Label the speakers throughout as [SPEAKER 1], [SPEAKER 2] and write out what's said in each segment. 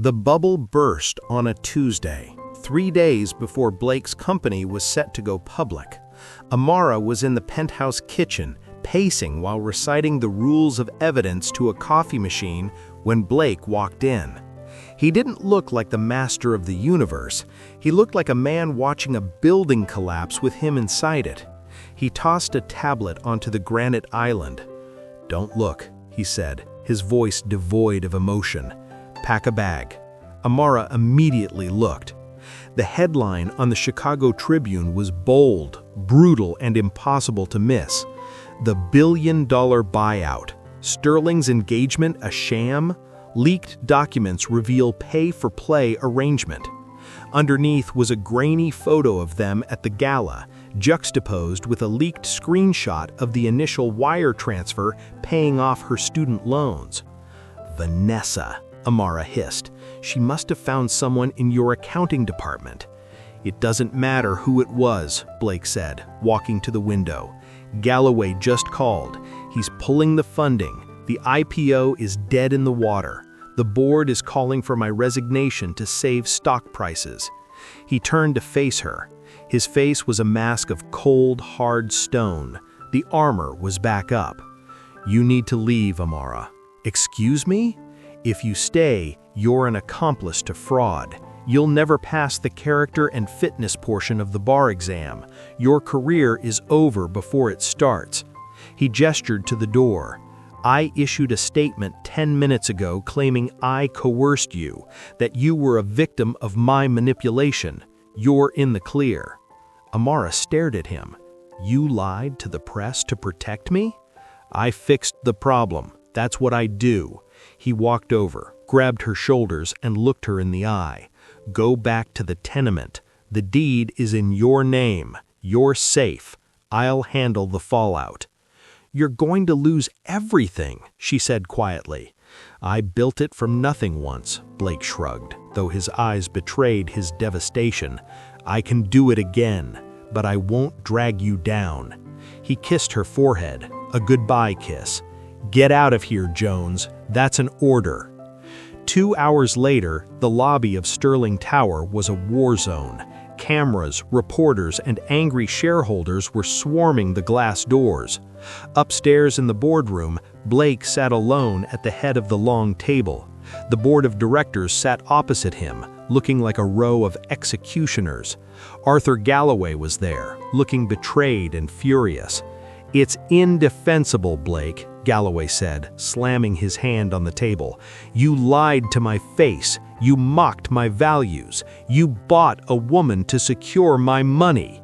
[SPEAKER 1] The bubble burst on a Tuesday, 3 days before Blake's company was set to go public. Amara was in the penthouse kitchen, pacing while reciting the rules of evidence to a coffee machine when Blake walked in. He didn't look like the master of the universe. He looked like a man watching a building collapse with him inside it. He tossed a tablet onto the granite island. "Don't look," he said, his voice devoid of emotion. "Pack a bag." Amara immediately looked. The headline on the Chicago Tribune was bold, brutal, and impossible to miss. "The billion-dollar buyout. Sterling's engagement a sham? Leaked documents reveal pay-for-play arrangement." Underneath was a grainy photo of them at the gala, juxtaposed with a leaked screenshot of the initial wire transfer paying off her student loans. "Vanessa," Amara hissed. "She must have found someone in your accounting department." "It doesn't matter who it was," Blake said, walking to the window. "Galloway just called. He's pulling the funding. The IPO is dead in the water. The board is calling for my resignation to save stock prices." He turned to face her. His face was a mask of cold, hard stone. The armor was back up. "You need to leave, Amara." "Excuse me? If you stay, you're an accomplice to fraud. You'll never pass the character and fitness portion of the bar exam. Your career is over before it starts." He gestured to the door. "I issued a statement 10 minutes ago claiming I coerced you, that you were a victim of my manipulation. You're in the clear." Amara stared at him. "You lied to the press to protect me?" "I fixed the problem. That's what I do." He walked over, grabbed her shoulders, and looked her in the eye. "Go back to the tenement. The deed is in your name. You're safe. I'll handle the fallout." "You're going to lose everything," she said quietly. "I built it from nothing once," Blake shrugged, though his eyes betrayed his devastation. "I can do it again, but I won't drag you down." He kissed her forehead, a goodbye kiss. "Get out of here, Jones. That's an order." 2 hours later, the lobby of Sterling Tower was a war zone. Cameras, reporters, and angry shareholders were swarming the glass doors. Upstairs in the boardroom, Blake sat alone at the head of the long table. The board of directors sat opposite him, looking like a row of executioners. Arthur Galloway was there, looking betrayed and furious. "It's indefensible, Blake," Galloway said, slamming his hand on the table. "You lied to my face. You mocked my values. You bought a woman to secure my money."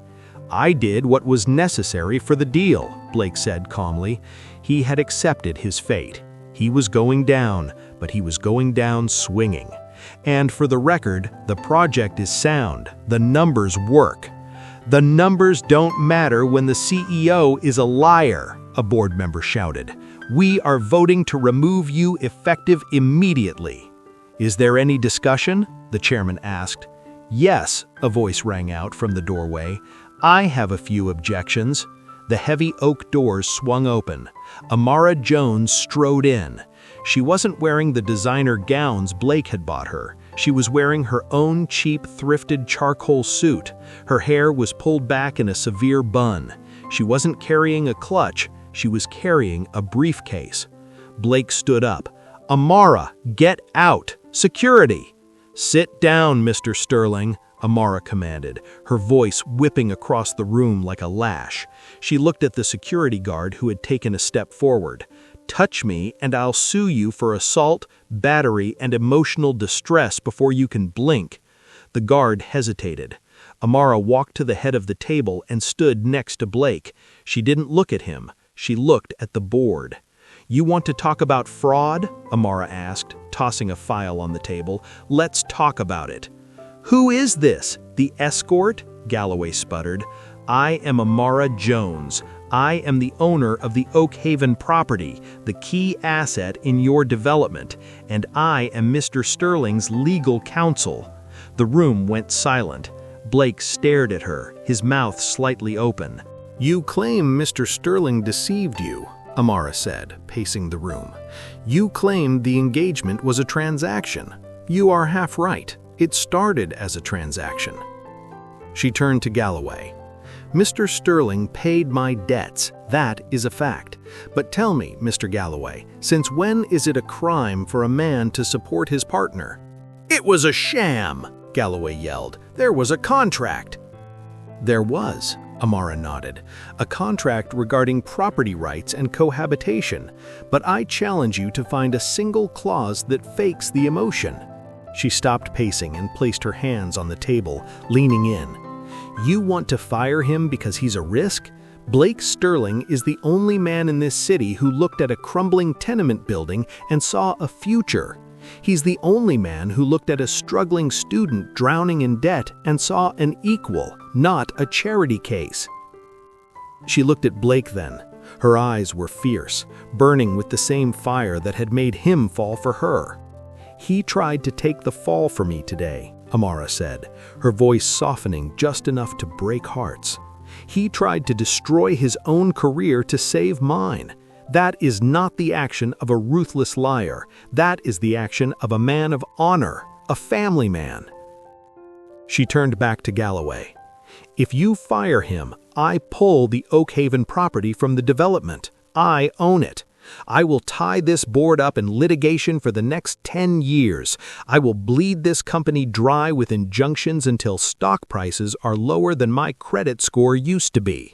[SPEAKER 1] "I did what was necessary for the deal," Blake said calmly. He had accepted his fate. He was going down, but he was going down swinging. "And for the record, the project is sound. The numbers work." "The numbers don't matter when the CEO is a liar," a board member shouted. "We are voting to remove you effective immediately." "Is there any discussion?" the chairman asked. "Yes," a voice rang out from the doorway. "I have a few objections." The heavy oak doors swung open. Amara Jones strode in. She wasn't wearing the designer gowns Blake had bought her. She was wearing her own cheap, thrifted charcoal suit. Her hair was pulled back in a severe bun. She wasn't carrying a clutch. She was carrying a briefcase. Blake stood up. "Amara, get out! Security!" "Sit down, Mr. Sterling," Amara commanded, her voice whipping across the room like a lash. She looked at the security guard who had taken a step forward. "Touch me and I'll sue you for assault, battery, and emotional distress before you can blink." The guard hesitated. Amara walked to the head of the table and stood next to Blake. She didn't look at him. She looked at the board. "You want to talk about fraud?" Amara asked, tossing a file on the table. "Let's talk about it." "Who is this? The escort?" Galloway sputtered. "I am Amara Jones. I am the owner of the Oak Haven property, the key asset in your development, and I am Mr. Sterling's legal counsel." The room went silent. Blake stared at her, his mouth slightly open. "You claim Mr. Sterling deceived you," Amara said, pacing the room. "You claimed the engagement was a transaction. You are half right. It started as a transaction. She turned to Galloway. Mr. Sterling paid my debts. That is a fact. But tell me, Mr. Galloway, since when is it a crime for a man to support his partner? It was a sham, Galloway yelled. There was a contract. There was, Amara nodded, a contract regarding property rights and cohabitation, but I challenge you to find a single clause that fakes the emotion. She stopped pacing and placed her hands on the table, leaning in. You want to fire him because he's a risk? Blake Sterling is the only man in this city who looked at a crumbling tenement building and saw a future. He's the only man who looked at a struggling student drowning in debt and saw an equal, not a charity case. She looked at Blake then. Her eyes were fierce, burning with the same fire that had made him fall for her. He tried to take the fall for me today, Amara said, her voice softening just enough to break hearts. He tried to destroy his own career to save mine. That is not the action of a ruthless liar. That is the action of a man of honor, a family man. She turned back to Galloway. If you fire him, I pull the Oakhaven property from the development. I own it. I will tie this board up in litigation for the next 10 years. I will bleed this company dry with injunctions until stock prices are lower than my credit score used to be.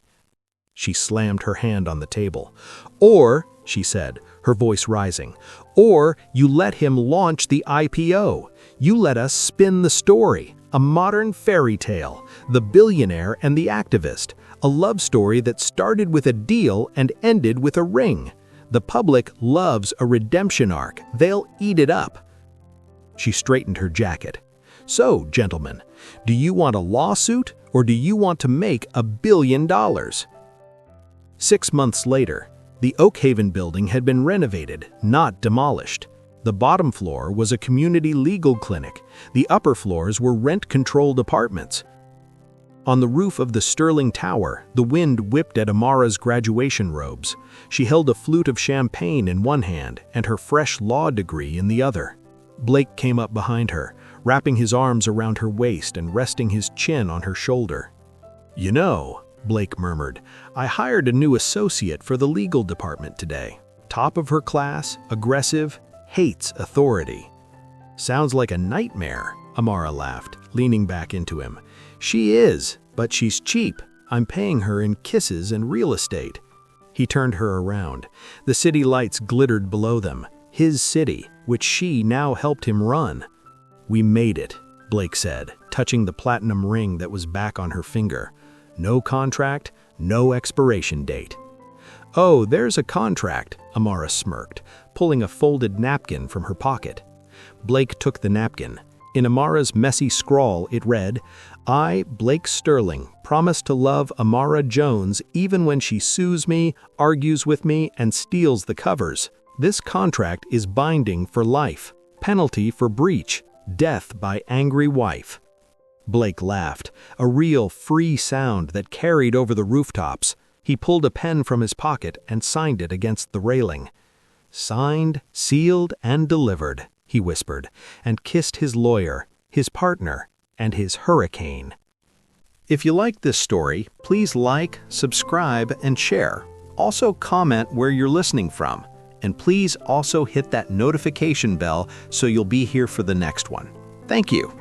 [SPEAKER 1] She slammed her hand on the table. Or, she said, her voice rising, or you let him launch the IPO. You let us spin the story, a modern fairy tale, the billionaire and the activist, a love story that started with a deal and ended with a ring. The public loves a redemption arc. They'll eat it up. She straightened her jacket. So, gentlemen, do you want a lawsuit or do you want to make $1 billion? 6 months later, the Oakhaven building had been renovated, not demolished. The bottom floor was a community legal clinic. The upper floors were rent-controlled apartments. On the roof of the Sterling Tower, the wind whipped at Amara's graduation robes. She held a flute of champagne in one hand and her fresh law degree in the other. Blake came up behind her, wrapping his arms around her waist and resting his chin on her shoulder. You know, Blake murmured, I hired a new associate for the legal department today. Top of her class, aggressive, hates authority. Sounds like a nightmare, Amara laughed, leaning back into him. She is, but she's cheap. I'm paying her in kisses and real estate. He turned her around. The city lights glittered below them. His city, which she now helped him run. We made it, Blake said, touching the platinum ring that was back on her finger. No contract, no expiration date. Oh, there's a contract, Amara smirked, pulling a folded napkin from her pocket. Blake took the napkin. In Amara's messy scrawl, it read, I, Blake Sterling, promise to love Amara Jones even when she sues me, argues with me, and steals the covers. This contract is binding for life. Penalty for breach. Death by angry wife. Blake laughed, a real free sound that carried over the rooftops. He pulled a pen from his pocket and signed it against the railing. Signed, sealed, and delivered, he whispered, and kissed his lawyer, his partner, and his hurricane. If you liked this story, please like, subscribe, and share. Also comment where you're listening from. And please also hit that notification bell so you'll be here for the next one. Thank you.